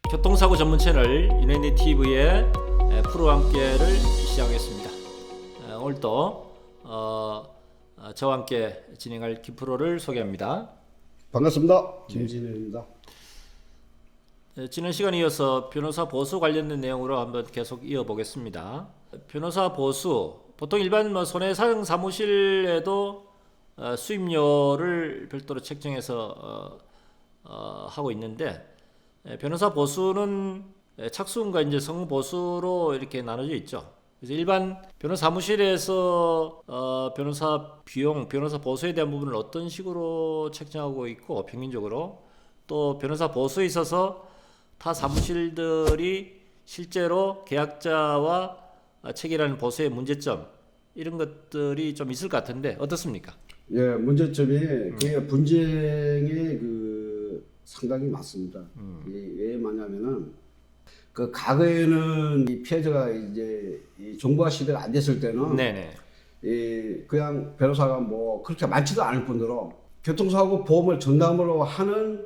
교통사고 전문 채널 유네니 TV의 프로와 함께를 시작하겠습니다. 오늘도 저와 함께 진행할 김프로를 소개합니다. 반갑습니다. 김진현입니다. 지난 시간에 이어서 변호사 보수 관련된 내용으로 한번 계속 이어보겠습니다. 변호사 보수, 보통 일반 손해사정 사무실에도 수임료를 별도로 책정해서 하고 있는데, 변호사 보수는 착수금과 이제 성보수로 이렇게 나눠져 있죠. 그래서 일반 변호사 사무실에서 변호사 비용, 변호사 보수에 대한 부분을 어떤 식으로 책정하고 있고, 평균적으로 또 변호사 보수에 있어서 타 사무실들이 실제로 계약자와 체결하는 보수의 문제점, 이런 것들이 좀 있을 것 같은데 어떻습니까? 예, 문제점이 그게 분쟁이 상당히 많습니다. 왜 많냐면은 그 과거에는 이 피해자가 이제 이 정보화 시대가 안 됐을 때는 네네. 그냥 변호사가 뭐 그렇게 많지도 않을 뿐더러 교통사고 보험을 전담으로 하는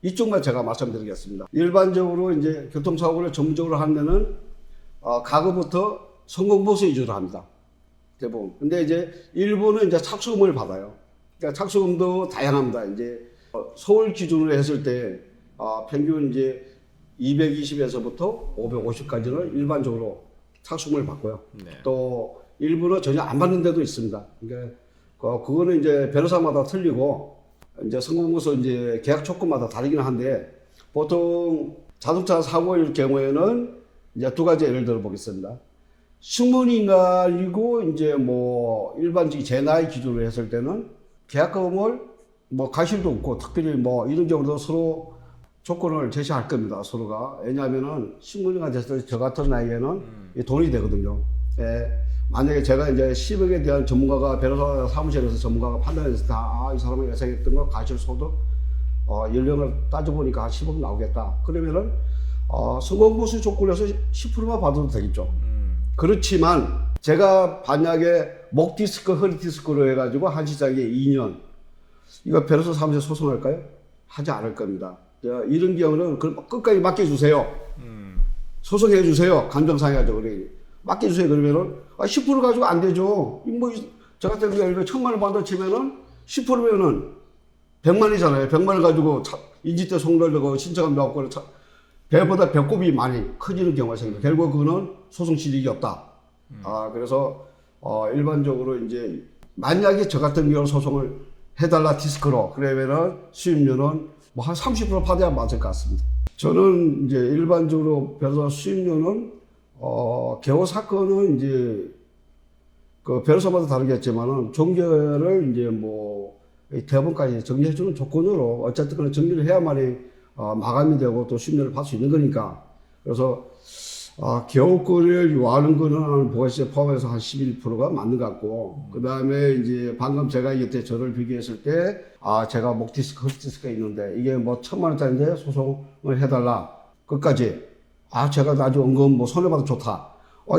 이쪽만 제가 말씀드리겠습니다. 일반적으로 이제 교통사고를 전문적으로 하면은 과거부터 성공보수 위주로 합니다. 대부분. 근데 이제 일부는 이제 착수금을 받아요. 그러니까 착수금도 다양합니다. 이제 서울 기준으로 했을 때 평균 이제 220에서부터 550까지는 일반적으로 착수금을 받고요. 네. 또 일부는 전혀 안 받는 데도 있습니다. 그러니까 그거는 이제 변호사마다 틀리고 이제 성공보수 이제 계약 조건마다 다르긴 한데, 보통 자동차 사고일 경우에는 이제 두 가지 예를 들어 보겠습니다. 승무원인가이고 이제 뭐 일반적인 제 나이 기준으로 했을 때는 계약금을 뭐 과실도 없고 특별히 뭐 이런 경우도 서로 조건을 제시할 겁니다. 서로가. 왜냐하면은 승무원인가 됐을 때 저 같은 나이에는 돈이 되거든요. 예. 만약에 제가 이제 10억에 대한 전문가가 변호사 사무실에서 전문가가 판단해서 이 사람이 예상했던 거 과실 소득 연령을 따져보니까 한 10억 나오겠다. 그러면은 성공보수 조건에서 10%만 받아도 되겠죠. 그렇지만 제가 만약에 목 디스크, 허리 디스크로 해가지고 한시장에 2년 이거 변호사 사무실 소송할까요? 하지 않을 겁니다. 이런 경우는 끝까지 맡겨주세요. 소송해 주세요. 감정상해가지고 그래. 맡겨주세요. 그러면은 10% 가지고 안 되죠. 뭐 저 같은 경우에 1,000만 원 받아 치면은 10%면은 100만이잖아요. 100만을 가지고 인지대 송달되고 신청한 명하고 배보다 배꼽이 많이 커지는 경우가 생깁니다. 결국 그거는 소송 실익이 없다. 그래서 일반적으로 이제 만약에 저 같은 경우 소송을 해달라 디스크로 그러면은 수임료는 뭐 한 30% 받아야 맞을 것 같습니다. 저는 이제 일반적으로 변호사 수임료는 개호 사건은 이제 그 변호사마다 다르겠지만은 종결을 이제 뭐 대법원까지 정리해주는 조건으로 어쨌든 간에 정리를 해야만이 마감이 되고 또 수임료를 받을 수 있는 거니까. 그래서 개호권을 요하는 거는 보호세 포함해서 한 11%가 맞는 것 같고, 그 다음에 이제 방금 제가 이때 저를 비교했을 때 제가 목 디스크, 허리 디스크가 있는데 이게 뭐 1,000만 원짜리인데 소송을 해달라 끝까지 제가 나중에 언금 뭐 손해봐도 좋다.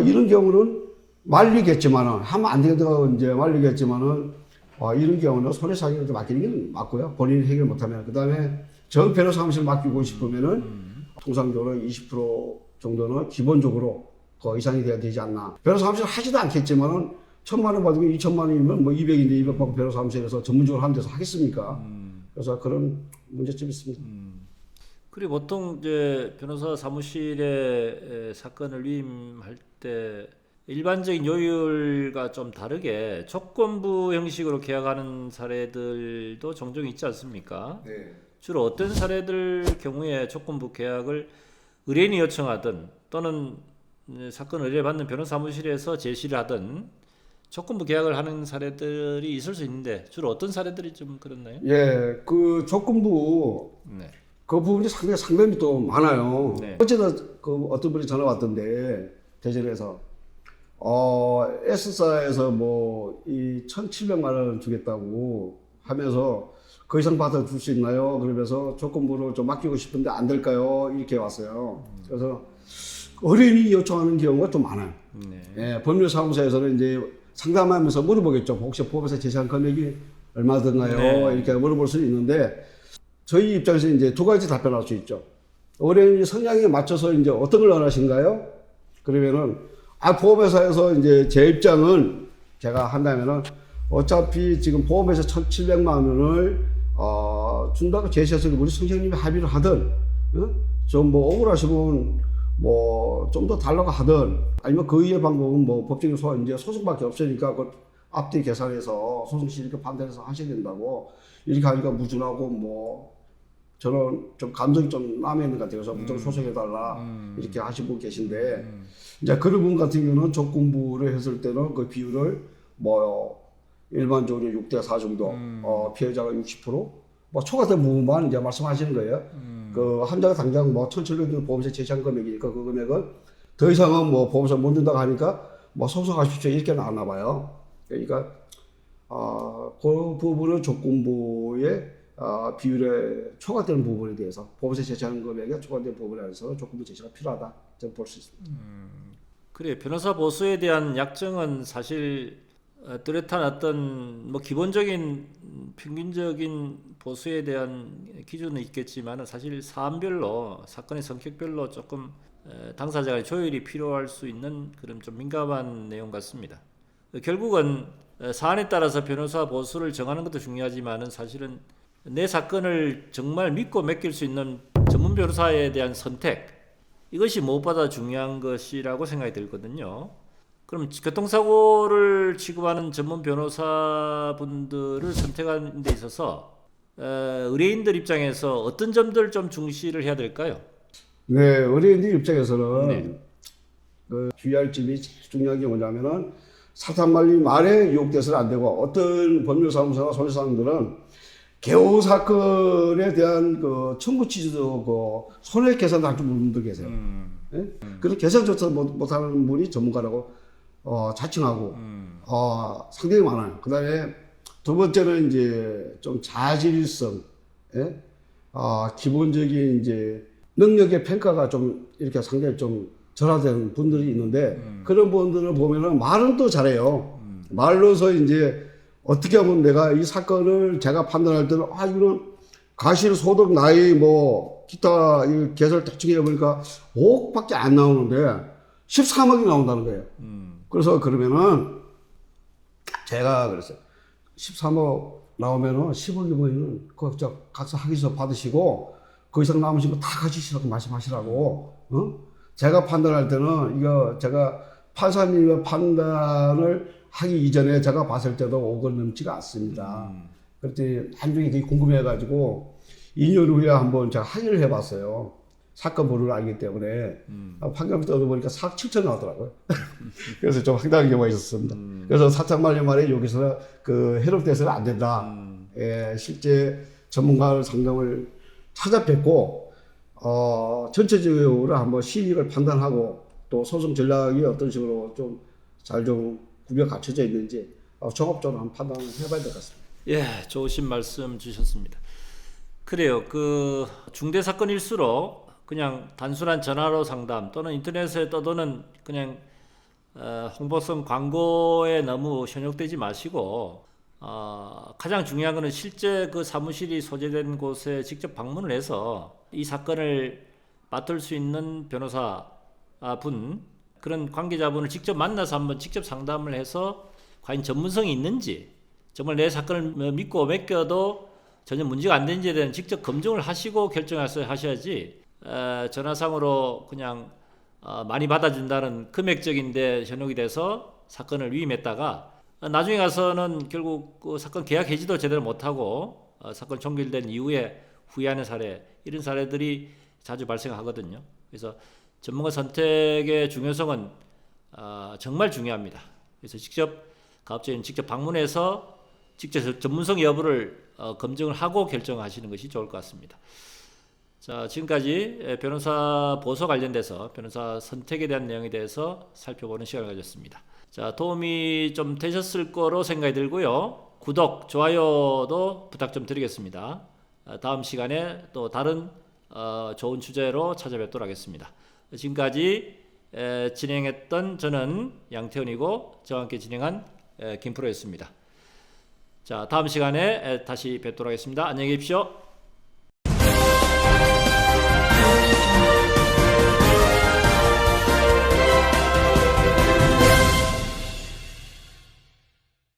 이런 경우는 말리겠지만은, 하면 안 되겠다고 이제 말리겠지만은, 이런 경우는 손해사기를 맡기는 게 맞고요. 본인이 해결 못하면. 그 다음에 정 변호사 사무실 맡기고 싶으면은, 통상적으로 20% 정도는 기본적으로 그 이상이 돼야 되지 않나. 변호사 사무실 하지도 않겠지만은, 1,000만 원 받으면 2,000만 원이면 뭐 200인데 200 받고 변호사 사무실에서 전문적으로 하는 데서 하겠습니까? 그래서 그런 문제점이 있습니다. 그리고 보통 이제 변호사 사무실에 사건을 위임할 때 일반적인 요율과 좀 다르게 조건부 형식으로 계약하는 사례들도 종종 있지 않습니까? 네. 주로 어떤 사례들 경우에 조건부 계약을 의뢰인이 요청하든 또는 사건 의뢰받는 변호사 사무실에서 제시를 하든 조건부 계약을 하는 사례들이 있을 수 있는데 주로 어떤 사례들이 좀 그렇나요? 예, 그 조건부 네. 그 부분이 상당히 또 많아요. 네. 어제도 어떤 분이 전화 왔던데 대전에서 S사에서 뭐 이 1,700만 원 주겠다고 하면서 그 이상 받아 줄 수 있나요? 그러면서 조건부로 좀 맡기고 싶은데 안 될까요? 이렇게 왔어요. 그래서 어린이 요청하는 경우가 좀 많아요. 네. 예, 법률사무소에서는 이제 상담하면서 물어보겠죠. 혹시 법에서 제시한 금액이 얼마든가요? 네. 이렇게 물어볼 수 있는데 저희 입장에서 이제 두 가지 답변할 수 있죠. 어린이 성향에 맞춰서 이제 어떤 걸 원하신가요? 그러면은 보험회사에서 이제 제 입장은 제가 한다면은 어차피 지금 보험회사 1,700만 원을 준다고 제시해서 우리 선생님이 합의를 하든 좀 뭐 억울하시면 뭐 좀 더 달라고 하든 아니면 그 이외의 방법은 뭐 법적인 이제 소송밖에 없으니까 그 앞뒤 계산해서 소송실 이렇게 판단해서 하셔야 된다고 이렇게 하니까 무준하고 뭐 저는 좀 감정이 좀 남아 있는 것 같아요. 그래서 무조건 소송해달라 이렇게 하신 분 계신데 이제 그런 분 같은 경우는 조건부를 했을 때는 그 비율을 뭐 일반적으로 6대4 정도 피해자가 60%뭐 초과된 부분만 이제 말씀하시는 거예요. 그 환자가 당장 뭐 1,700원 보험세 제시한 금액이니까 그 금액은 더 이상은 뭐 보험세 못 준다고 하니까 뭐 소송하십시오 이렇게 나왔나 봐요. 그러니까 그 부분은 조건부의 비율에 초과되는 부분에 대해서 보험세 제시하는 금액에 초과된 부분에 대해서 조건부 제시가 필요하다 저는 볼 수 있습니다. 그래 변호사 보수에 대한 약정은 사실 뚜렷한 어떤 뭐 기본적인 평균적인 보수에 대한 기준은 있겠지만 사실 사안별로 사건의 성격별로 조금 당사자의 조율이 필요할 수 있는 그런 좀 민감한 내용 같습니다. 결국은 사안에 따라서 변호사 보수를 정하는 것도 중요하지만은 사실은 내 사건을 정말 믿고 맡길 수 있는 전문 변호사에 대한 선택 이것이 무엇보다 중요한 것이라고 생각이 들거든요. 그럼 교통사고를 취급하는 전문 변호사분들을 선택하는 데 있어서 의뢰인들 입장에서 어떤 점들 좀 중시를 해야 될까요? 네, 의뢰인들 입장에서는 네. 그 주의할 점이 중요한 게 뭐냐면은 사탕 말리 말에 유혹돼서는 안 되고 어떤 법률사무소나 손해사무들은 개호 사건에 대한 그 청구 취지도 그 손해 계산도 할 줄 모르는 분들 계세요. 예? 그런 계산조차 못하는 분이 전문가라고 자칭하고 상당히 많아요. 그다음에 두 번째는 이제 좀 자질성, 예? 기본적인 이제 능력의 평가가 좀 이렇게 상당히 좀 절하된 분들이 있는데 그런 분들을 보면은 말은 또 잘해요. 말로서 이제 어떻게 하면 내가 이 사건을 제가 판단할 때는 이거는 과실 소득 나이 뭐 기타 이 계절 대충 해보니까 5억밖에 안 나오는데 13억이 나온다는 거예요. 그래서 그러면은 제가 그랬어요. 13억 나오면은 10억이면은 그저 가서 학위서 받으시고 그 이상 남으시면 다 가지시라고 말씀하시라고. 제가 판단할 때는 이거 제가 판사님의 판단을 하기 이전에 제가 봤을 때도 5억을 넘지가 않습니다. 그랬더니 한중이 그게 궁금해가지고 2년 후에 한번 제가 항의를 해봤어요. 사건 번호를 알기 때문에 판결을 떠들어보니까 4억 7천 나오더라고요. 그래서 좀 황당한 경우가 있었습니다. 그래서 사탕 말려 말에 여기서 그 해롭돼서는 안 된다. 예, 실제 전문가를 상담을 찾아뵙고 전체적으로 한번 실익을 판단하고 또 소송 전략이 어떤 식으로 좀 잘 좀 구비가 갖춰져 있는지 종합적으로 한번 판단을 해봐야 될 것 같습니다. 예, 좋으신 말씀 주셨습니다. 그래요. 그 중대 사건일수록 그냥 단순한 전화로 상담 또는 인터넷에 떠도는 그냥 홍보성 광고에 너무 현혹되지 마시고 가장 중요한 것은 실제 그 사무실이 소재된 곳에 직접 방문을 해서 이 사건을 맡을 수 있는 변호사 분 그런 관계자분을 직접 만나서 한번 직접 상담을 해서 과연 전문성이 있는지 정말 내 사건을 믿고 맡겨도 전혀 문제가 안 되는지에 대한 직접 검증을 하시고 결정하셔야지 전화상으로 그냥 많이 받아준다는 금액적인데 현혹이 돼서 사건을 위임했다가 나중에 가서는 결국 그 사건 계약 해지도 제대로 못하고 사건 종결된 이후에 후회하는 사례 이런 사례들이 자주 발생하거든요. 그래서 전문가 선택의 중요성은 정말 중요합니다. 그래서 직접 가급적이면 직접 방문해서 직접 전문성 여부를 검증을 하고 결정하시는 것이 좋을 것 같습니다. 자, 지금까지 변호사 보수 관련돼서 변호사 선택에 대한 내용에 대해서 살펴보는 시간을 가졌습니다. 자, 도움이 좀 되셨을 거로 생각이 들고요. 구독, 좋아요도 부탁 좀 드리겠습니다. 다음 시간에 또 다른 좋은 주제로 찾아뵙도록 하겠습니다. 지금까지 진행했던 저는 양태훈이고 저와 함께 진행한 김프로였습니다. 자, 다음 시간에 다시 뵙도록 하겠습니다. 안녕히 계십시오.